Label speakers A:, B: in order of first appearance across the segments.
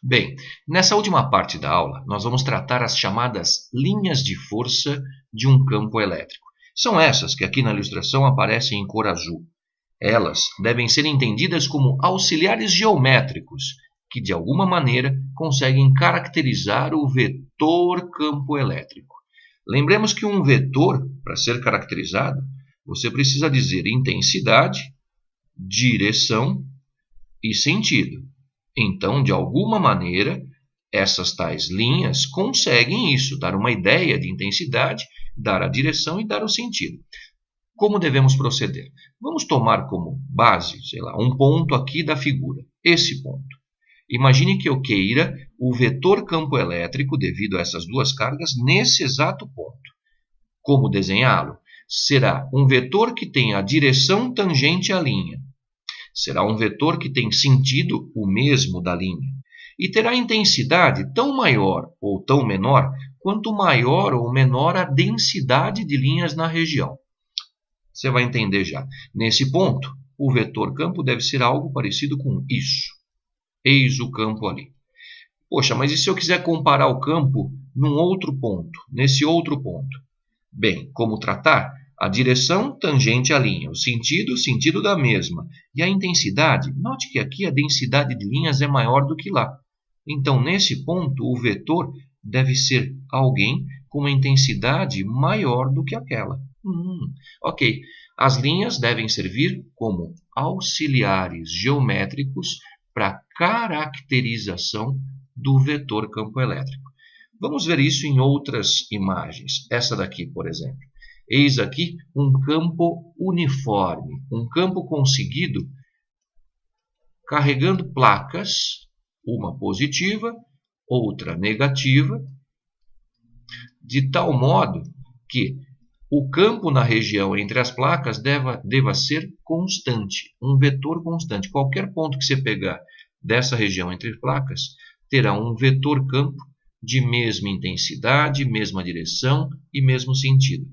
A: Bem, nessa última parte da aula, nós vamos tratar as chamadas linhas de força de um campo elétrico. São essas que aqui na ilustração aparecem em cor azul. Elas devem ser entendidas como auxiliares geométricos, que de alguma maneira conseguem caracterizar o vetor campo elétrico. Lembremos que um vetor, para ser caracterizado, você precisa dizer intensidade, direção e sentido. Então, de alguma maneira, essas tais linhas conseguem isso, dar uma ideia de intensidade, dar a direção e dar o sentido. Como devemos proceder? Vamos tomar como base, sei lá, um ponto aqui da figura, esse ponto. Imagine que eu queira o vetor campo elétrico devido a essas duas cargas nesse exato ponto. Como desenhá-lo? Será um vetor que tem a direção tangente à linha. Será um vetor que tem sentido o mesmo da linha. E terá intensidade tão maior ou tão menor quanto maior ou menor a densidade de linhas na região. Você vai entender já. Nesse ponto, o vetor campo deve ser algo parecido com isso. Eis o campo ali. Poxa, mas e se eu quiser comparar o campo num outro ponto, nesse outro ponto? Bem, como tratar? A direção tangente à linha, o sentido da mesma. E a intensidade, note que aqui a densidade de linhas é maior do que lá. Então, nesse ponto, o vetor deve ser alguém com uma intensidade maior do que aquela. Ok, as linhas devem servir como auxiliares geométricos para caracterização do vetor campo elétrico. Vamos ver isso em outras imagens. Essa daqui, por exemplo. Eis aqui um campo uniforme, um campo conseguido carregando placas, uma positiva, outra negativa, de tal modo que o campo na região entre as placas deva ser constante, um vetor constante. Qualquer ponto que você pegar dessa região entre placas terá um vetor campo de mesma intensidade, mesma direção e mesmo sentido.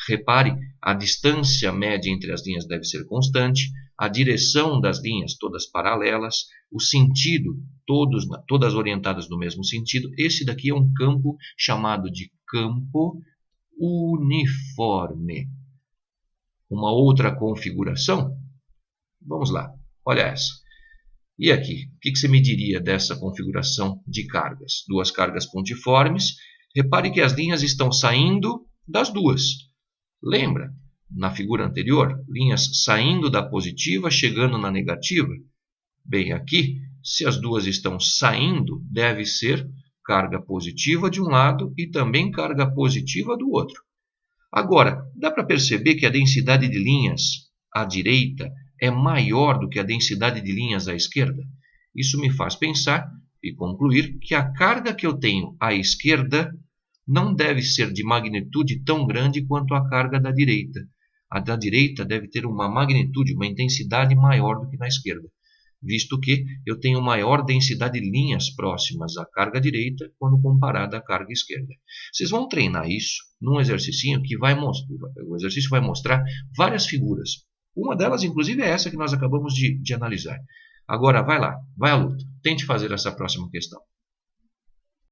A: Repare, a distância média entre as linhas deve ser constante, a direção das linhas todas paralelas, o sentido todas orientadas no mesmo sentido. Esse daqui é um campo chamado de campo uniforme. Uma outra configuração? Vamos lá, olha essa. E aqui, o que você me diria dessa configuração de cargas? Duas cargas pontiformes. Repare que as linhas estão saindo das duas. Lembra, na figura anterior, linhas saindo da positiva, chegando na negativa? Bem, aqui, se as duas estão saindo, deve ser carga positiva de um lado e também carga positiva do outro. Agora, dá para perceber que a densidade de linhas à direita é maior do que a densidade de linhas à esquerda? Isso me faz pensar e concluir que a carga que eu tenho à esquerda não deve ser de magnitude tão grande quanto a carga da direita. A da direita deve ter uma magnitude, uma intensidade maior do que na esquerda, visto que eu tenho maior densidade de linhas próximas à carga direita quando comparada à carga esquerda. Vocês vão treinar isso num exercício que o exercício vai mostrar várias figuras. Uma delas, inclusive, é essa que nós acabamos de analisar. Agora, vai lá, vai à luta. Tente fazer essa próxima questão.